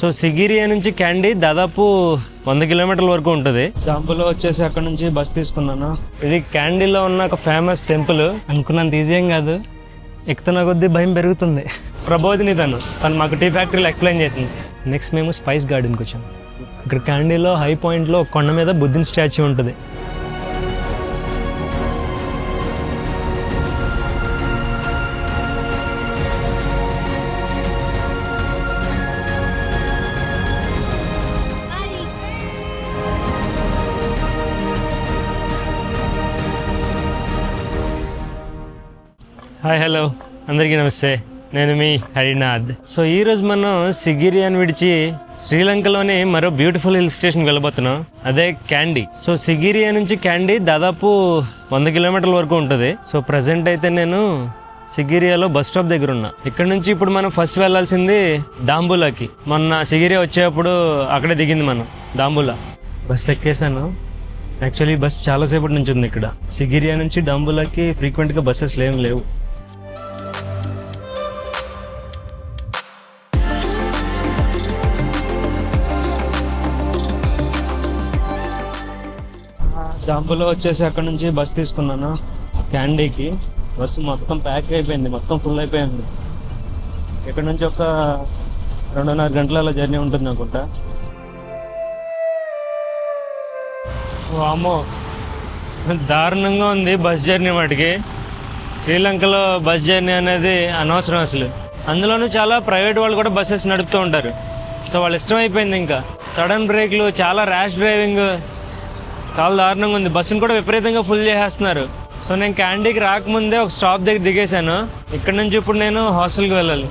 So Sigiriya నుంచి candy దాదాపు 100 కిలోమీటర్ల వరకు ఉంటుంది. డాంబులో వచ్చేసి అక్కడ నుంచి బస్ తీసుకున్నాను. ఇది క్యాండీలో ఉన్న ఒక ఫేమస్ టెంపుల్. అనుకున్నంత ఈజీ ఏం కాదు, ఎక్కుతున్న కొద్దీ భయం పెరుగుతుంది. ప్రబోధిని తను మాకు టీ ఫ్యాక్టరీలో ఎక్స్ప్లెయిన్ చేసింది. నెక్స్ట్ మేము స్పైస్ గార్డెన్కి వచ్చాము. ఇక్కడ క్యాండీలో హై పాయింట్లో కొండ మీద బుద్ధుని స్టాచ్యూ ఉంటుంది. హాయ్ హలో అందరికీ నమస్తే, నేను మీ హరినాథ్. సో ఈరోజు మనం సిగిరియాని విడిచి శ్రీలంకలోని మరో బ్యూటిఫుల్ హిల్ స్టేషన్కి వెళ్ళబోతున్నాం, అదే క్యాండీ. సో సిగిరియా నుంచి క్యాండీ దాదాపు 100 కిలోమీటర్ల వరకు ఉంటుంది. సో ప్రజెంట్ అయితే నేను సిగిరియాలో బస్ స్టాప్ దగ్గర ఉన్నా. ఇక్కడ నుంచి ఇప్పుడు మనం ఫస్ట్ వెళ్ళాల్సింది డాంబులాకి. మొన్న సిగిరియా వచ్చేటప్పుడు అక్కడే దిగింది మనం డాంబులా. బస్ ఎక్కేసాను. యాక్చువల్లీ బస్ చాలాసేపటి నుంచి ఉంది ఇక్కడ. సిగిరియా నుంచి డాంబులాకి ఫ్రీక్వెంట్గా బస్సెస్ ఏం లేవు. డాంబులో వచ్చేసి అక్కడ నుంచి బస్ తీసుకున్నాను క్యాండీకి. బస్సు మొత్తం ప్యాక్ అయిపోయింది, మొత్తం ఫుల్ అయిపోయింది. ఇక్కడ నుంచి ఒక 2.5 గంటల జర్నీ ఉంటుంది అనుకుంటా. అమ్మో, దారుణంగా ఉంది బస్ జర్నీ. వాటికి శ్రీలంకలో బస్ జర్నీ అనేది అనవసరం అసలు. అందులోనూ చాలా ప్రైవేట్ వాళ్ళు కూడా బస్సెస్ నడుపుతూ ఉంటారు. సో వాళ్ళు ఇష్టం అయిపోయింది. ఇంకా సడన్ బ్రేక్లు, చాలా ర్యాష్ డ్రైవింగ్, చాలా దారుణంగా ఉంది. బస్సును కూడా విపరీతంగా ఫుల్ చేసేస్తున్నారు. సో నేను క్యాండీకి రాకముందే ఒక స్టాప్ దగ్గర దిగేశాను. ఇక్కడ నుంచి ఇప్పుడు నేను హాస్టల్కి వెళ్ళాలి.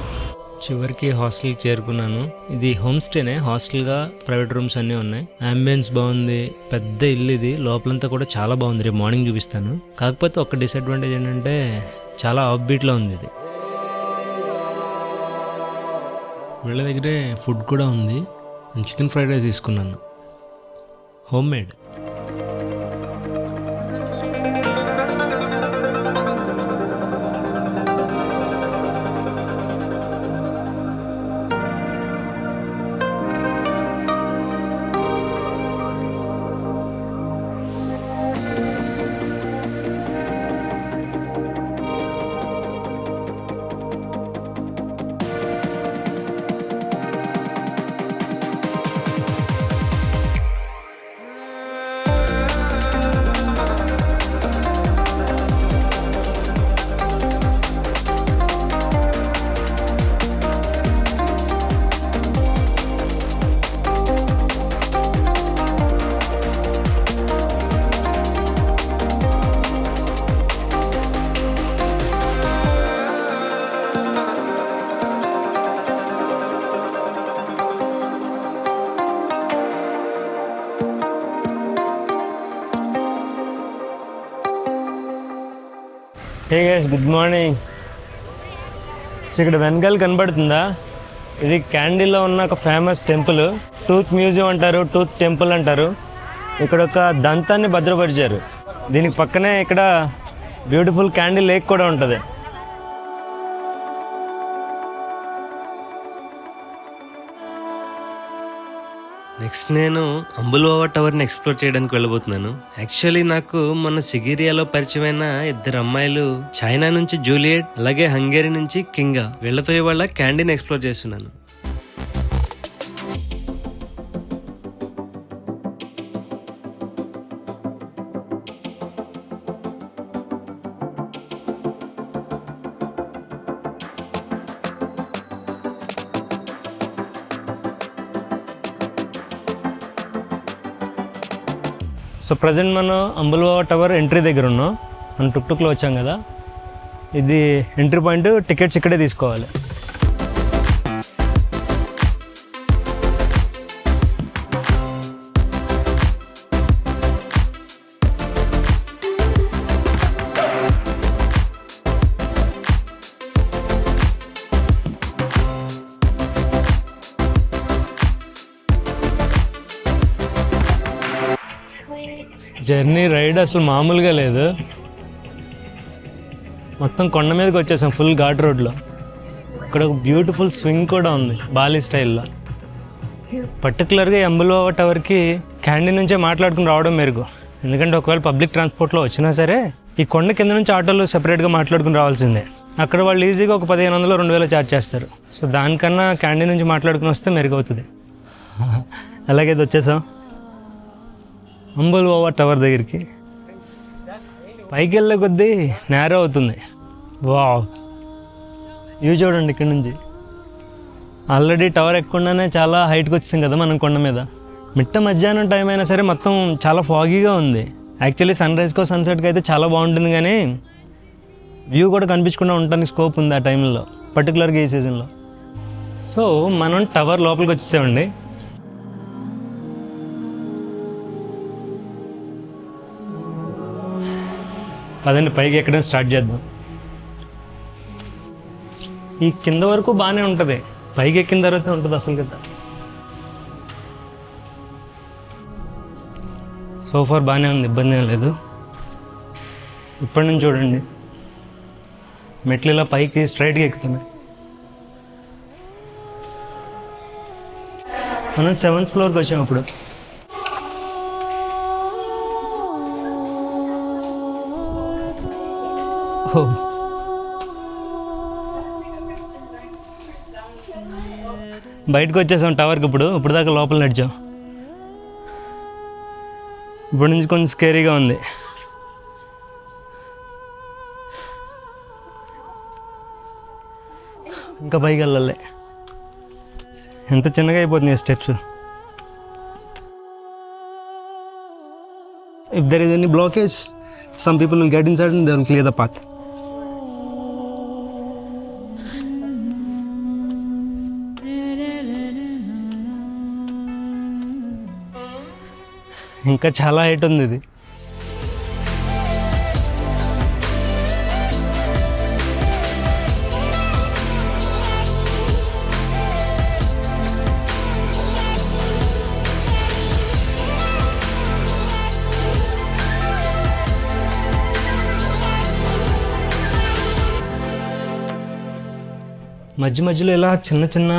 చివరికి హాస్టల్కి చేరుకున్నాను. ఇది హోమ్ స్టేనే, హాస్టల్గా ప్రైవేట్ రూమ్స్ అన్నీ ఉన్నాయి. అంబియన్స్ బాగుంది, పెద్ద ఇల్లు ఇది. లోపలంతా కూడా చాలా బాగుంది. రేపు మార్నింగ్ చూపిస్తాను. కాకపోతే ఒక డిసడ్వాంటేజ్ ఏంటంటే చాలా ఆఫ్ బీట్లో ఉంది ఇది. వీళ్ళ దగ్గరే ఫుడ్ కూడా ఉంది. నేను చికెన్ ఫ్రైడ్ రైస్ తీసుకున్నాను, home made. Hey guys, good morning. So ఇక్కడ వెనకాల కనబడుతుందా, ఇది క్యాండీలో ఉన్న ఒక ఫేమస్ టెంపుల్. టూత్ మ్యూజియం అంటారు, టూత్ టెంపుల్ అంటారు. ఇక్కడ ఒక దంతాన్ని భద్రపరిచారు. దీనికి పక్కనే ఇక్కడ బ్యూటిఫుల్ క్యాండీ లేక్ కూడా ఉంటుంది. నెక్స్ట్ నేను అంబుల్వావా టవర్ని ఎక్స్ప్లోర్ చేయడానికి వెళ్ళబోతున్నాను. యాక్చువల్లీ నాకు మన సిగిరియాలో పరిచయమైన 2 అమ్మాయిలు, చైనా నుంచి జూలియట్, అలాగే హంగేరీ నుంచి కింగా, వీళ్ళతో ఇవాళ క్యాండీని ఎక్స్ప్లోర్ చేస్తున్నాను. సో ప్రజెంట్ మనం అంబుల్వావా టవర్ ఎంట్రీ దగ్గర ఉన్నాం. మనం టుక్టుక్లో వచ్చాం కదా, ఇది ఎంట్రీ పాయింట్. టికెట్స్ ఇక్కడే తీసుకోవాలి. జర్నీ రైడ్ అసలు మామూలుగా లేదు. మొత్తం కొండ మీదకి వచ్చేసాం, ఫుల్ ఘాట్ రోడ్లో. ఇక్కడ ఒక బ్యూటిఫుల్ స్వింగ్ కూడా ఉంది, బాలీ స్టైల్లో. పర్టికులర్గా ఎంబులో టవర్కి క్యాంటీన్ నుంచే మాట్లాడుకుని రావడం మెరుగు. ఎందుకంటే ఒకవేళ పబ్లిక్ ట్రాన్స్పోర్ట్లో వచ్చినా సరే ఈ కొండ కింద నుంచి ఆటోలు సెపరేట్గా మాట్లాడుకుని రావాల్సిందే. అక్కడ వాళ్ళు ఈజీగా ఒక 1500 2000 ఛార్జ్ చేస్తారు. సో దానికన్నా క్యాంటీన్ నుంచి మాట్లాడుకుని వస్తే మెరుగవుతుంది. అలాగే వచ్చేసాం అంబుల్ ఓవర్ టవర్ దగ్గరికి. పైకి వెళ్ళే కొద్దీ నేరో అవుతుంది. వావ్, వ్యూ చూడండి ఇక్కడ నుంచి. ఆల్రెడీ టవర్ ఎక్కకుండానే చాలా హైట్కి వచ్చాం కదా మనం కొండ మీద. మిట్ట మధ్యాహ్నం టైం అయినా సరే మొత్తం చాలా ఫాగీగా ఉంది. యాక్చువల్లీ సన్ రైజ్కో సన్సెట్కి అయితే చాలా బాగుంటుంది, కానీ వ్యూ కూడా కనిపించకుండా ఉండడానికి స్కోప్ ఉంది ఆ టైంలో, పర్టికులర్గా ఈ సీజన్లో. సో మనం టవర్ లోపలికి వచ్చేసామండి. పదండి పైకి ఎక్కడం స్టార్ట్ చేద్దాం. ఈ కింద వరకు బాగానే ఉంటుంది, పైకి ఎక్కిన తర్వాత ఉంటుంది అసలు కదా. సోఫార్ బాగానే ఉంది, ఇబ్బంది ఏం లేదు. ఇప్పటి నుంచి చూడండి మెట్లు ఇలా పైకి స్ట్రైట్గా ఎక్కుతున్నాయి. మనం 7th ఫ్లోర్కి వచ్చాం ఇప్పుడు. బయటకు వచ్చేసాం టవర్కి. ఇప్పుడు దాకా లోపల నడిచాం. ఇప్పటి నుంచి కొంచెం స్కేరీగా ఉంది. ఇంకా పైకి వెళ్ళాలి. ఎంత చిన్నగా అయిపోతుంది steps. If there is any blockage some people will get inside and they will clear the path. ఇంకా చాలా హైట్ ఉంది ఇది. మధ్య మధ్యలో ఇలా చిన్న చిన్న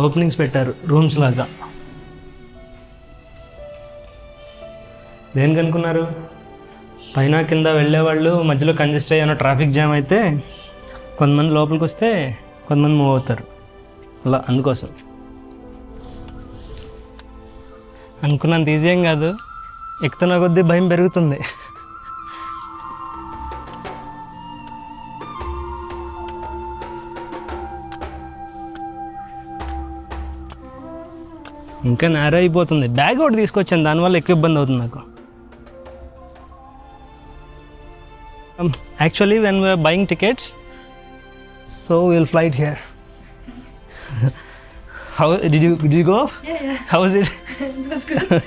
ఓపెనింగ్స్ పెట్టారు, రూమ్స్ లాగా. దేనికి అనుకున్నారు? పైన కింద వెళ్ళేవాళ్ళు మధ్యలో కంజెస్ట్ అయ్యాను, ట్రాఫిక్ జామ్ అయితే కొంతమంది లోపలికి వస్తే కొంతమంది మూవ్ అవుతారు అలా. అందుకోసం అనుకున్నంత ఈజీ ఏం కాదు, ఎక్కుతున్న కొద్దీ భయం పెరుగుతుంది. ఇంకా నేర అయిపోతుంది. బ్యాగ్ ఒకటి తీసుకొచ్చాను, దానివల్ల ఎక్కువ ఇబ్బంది అవుతుంది నాకు. Actually when we're buying tickets, so will flight here. How did you go? How was it?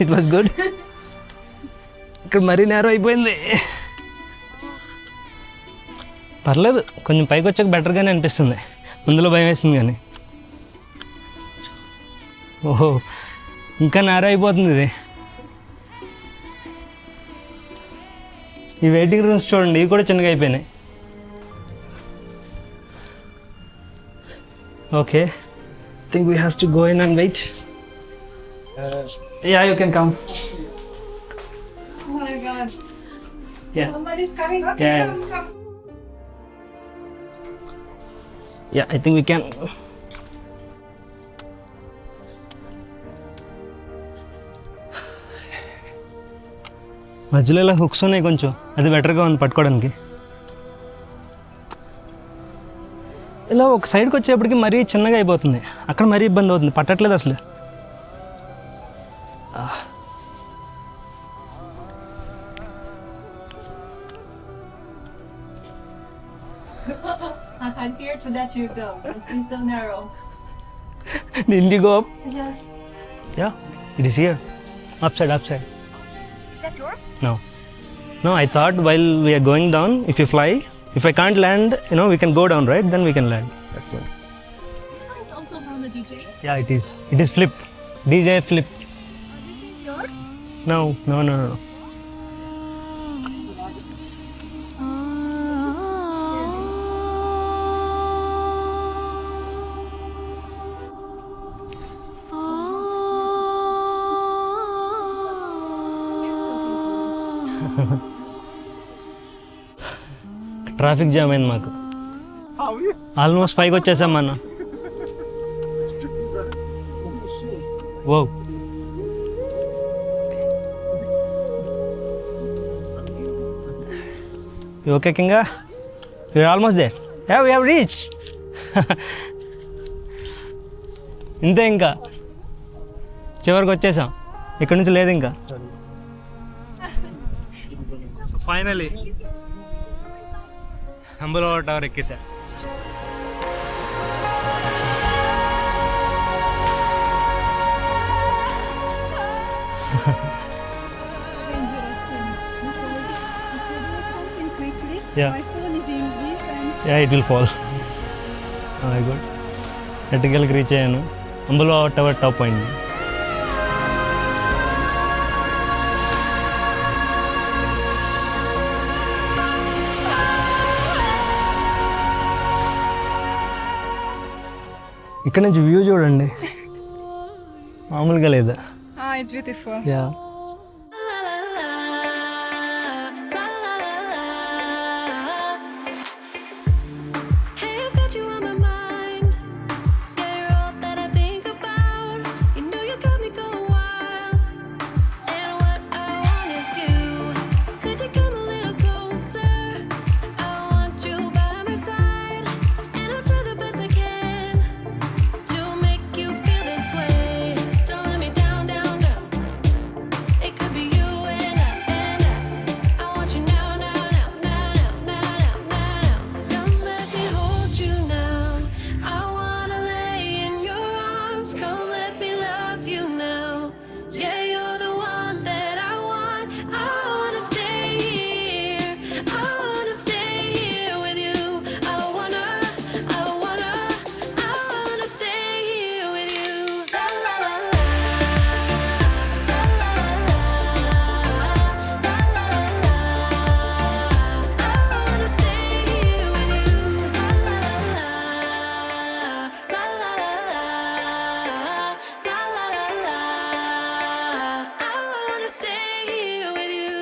It was good. ఇక్కడ మరీ నేర అయిపోయింది. పర్లేదు, కొంచెం పైకి వచ్చాక బెటర్గానే అనిపిస్తుంది. ముందులో భయం వేస్తుంది కానీ. ఓహో, ఇంకా నేర అయిపోతుంది ఇది. ఈ వెయిటింగ్ రూమ్స్ చూడండి, ఇవి కూడా చిన్నగా అయిపోయినాయి. Okay, think we have to go in and wait. Yeah, you can come. Oh my God. Yeah. Somebody's coming. Okay, Yeah. come. Yeah, I think we can. మధ్యలో ఇలా హుక్స్ ఉన్నాయి కొంచెం, అది బెటర్గా ఉంది పట్టుకోవడానికి. ఇలా ఒక సైడ్కి వచ్చేప్పటికి మరీ చిన్నగా అయిపోతుంది, అక్కడ మరీ ఇబ్బంది అవుతుంది, పట్టట్లేదు అసలు. I can't hear to let you go. It's so narrow. Didn't you go up? Yes. Yeah, it is here. Upside. Is that yours? No, I thought while we are going down, if you fly, if I can't land, we can go down, right? Then we can land. That's good. This one is also from the DJ. Yeah, it is. It is flip. DJ flip. Is it yours? No. Traffic jam అయింది మాకు. Almost 5కి వచ్చేసాం అన్న. Oh okay కింగా, you're almost there. Yeah we have reach. ఇంతే, ఇంకా చివరికి వచ్చేసాం. ఇక్కడ నుంచి లేదు ఇంకా. సో ఫైనలీ అంబులో టవర్ ఎక్కేసా. Dangerous thing. Because if you do something quickly, Yeah. my phone is in this and yeah it will fall. Good. ఎట్టుకెళ్ళకి రీచ్ అయ్యాను. అంబులో టవర్ టాప్ అయింది. ఇక్కడ నుంచి వ్యూ చూడండి, మామూలుగా లేదా. it's beautiful. Yeah Hey, I've got you on my mind. Yeah, you're all that I think about. You know you got me going wild. And what I want is you. Could you come a little closer? I want you by my side. And I'll try the best I can to make you feel this way. Don't let me down, down, down. It could be you and I, and I. I want you now, now, now, now, now, now, now, now. Come let me hold you now. I wanna lay in your arms. Come let me love you now. Yeah, you're the one that I want. I wanna stay here. I wanna stay here with you. I wanna stay here with you. La la la la. La la la la. La la la la. I wanna stay here with you. La la la la. La la la la. La la la la. I wanna stay here with you.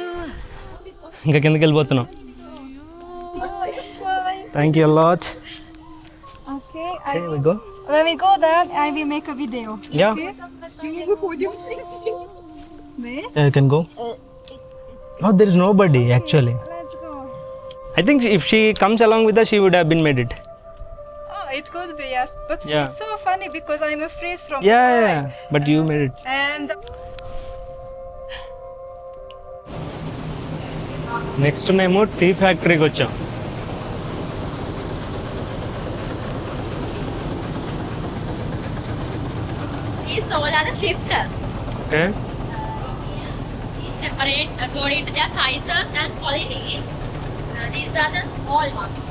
ఇంకా కిందకి వెళ్ళిపోతున్నాం. Thank you lot. Okay, Here we go. when we go there, I will make a video. Yeah. Okay? Wait, Yeah, you can go. No, there is nobody actually. let's go. I think if she comes along with us, she would have been made it. Oh, it could be, yes. But Yeah. it's so funny because I'm afraid from Yeah, the yeah, height. but you made it. And next మేము tea ఫ్యాక్టరీకి వచ్చాం. These all are the shifters. Okay, We separate according to their sizes and quality. These are the small ones.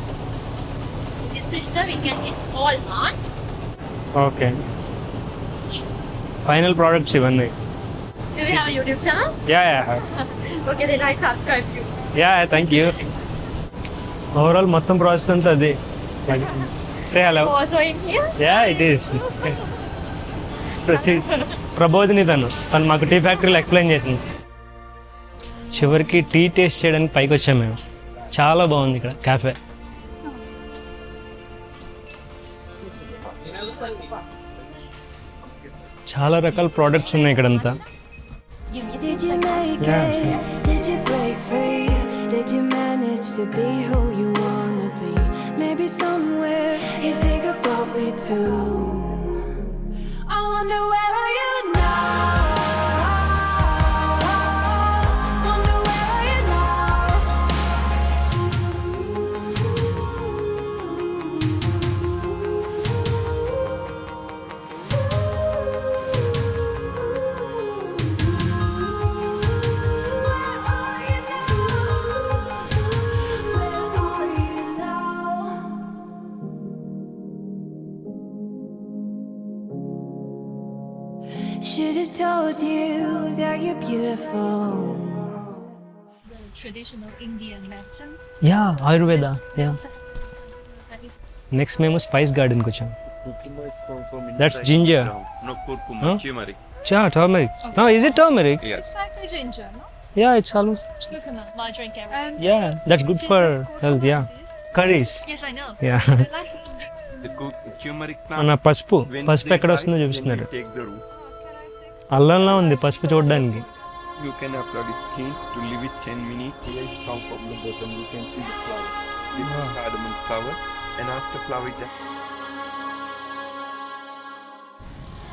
In this filter we can get small one. Okay. Final products ఇవన్నీ. Do you have a YouTube channel? Yeah yeah Okay, then I subscribe you. Yeah thank you. Overall మొత్తం process అంతా అది. Say hello. Also in here? Yeah it is. Prabodhini తను మాకు tea ఫ్యాక్టరీలో explain చేసింది. చివరికి tea taste చేయడానికి పైకి వచ్చాము మేము. చాలా బాగుంది ఇక్కడ క్యాఫే. చాలా రకాల ప్రోడక్ట్స్ ఉన్నాయి ఇక్కడంతా. Did you make Yeah. it? Did you break free? Did you manage to be who you wanna be? Maybe somewhere you think about me too. I wonder where are you now? Wonder where are you now? Where are you now? Where are you now? Should have told you that you're beautiful. traditional Indian medicine. Yeah Ayurveda. Yeah next మేము spice గార్డెన్కి వచ్చాం. Curcuma is also in That's inside ginger. ground. No curcuma, Huh? turmeric. Turmeric. No is it turmeric? Yes. It's like a ginger, no? Yeah, it's almost. Cucumber. My drink every And Yeah, that's good for health. Yeah, curries. Yes, I know. Yeah. I like it. The turmeric మన plant. పసుపు When పసుపు they ఎక్కడ die, వస్తుందో then చూపిస్తున్నారు. you take the roots. అల్లంలా ఉంది పసుపు చూడడానికి. You can apply the skin to leave it 10 minutes. Here it come from the bottom. You can see the flower. This is cardamom flower, and after flower it.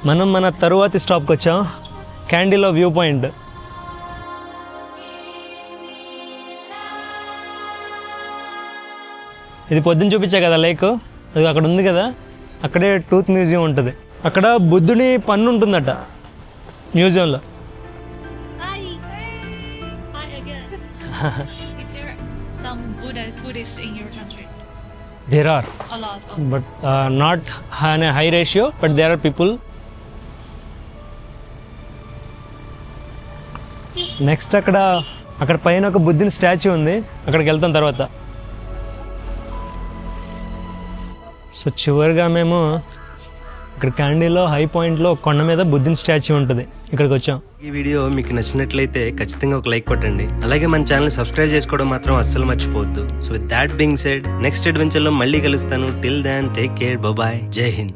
మనం మన తరువాతి స్టాప్కి వచ్చాం, క్యాండీలో view point. ఇది పొద్దున్న చూపించా కదా లేక్, అది అక్కడ ఉంది కదా, అక్కడే టూత్ మ్యూజియం ఉంటుంది. అక్కడ బుద్ధుడి పన్ను ఉంటుందట మ్యూజియంలో. Hi again. Is there some Buddhists in your country? There are, A lot. But not an high ratio, but there are people. Next అక్కడ పైన ఒక బుద్ధుని స్టాచ్యూ ఉంది, అక్కడికి వెళ్తాం తర్వాత. సో చివరిగా మేము ఇక్కడ క్యాండీలో హై పాయింట్లో కొండ మీద బుద్ధుని స్టాచ్యూ ఉంటుంది, ఇక్కడికి వచ్చాం. ఈ వీడియో మీకు నచ్చినట్లయితే ఖచ్చితంగా ఒక లైక్ కొట్టండి. అలాగే మన ఛానల్ సబ్స్క్రైబ్ చేసుకోవడం మాత్రం అస్సలు మర్చిపోవద్దు. So with that being said, next అడ్వెంచర్లో మళ్ళీ కలుస్తాను. Till then take care, bye, Jai Hind.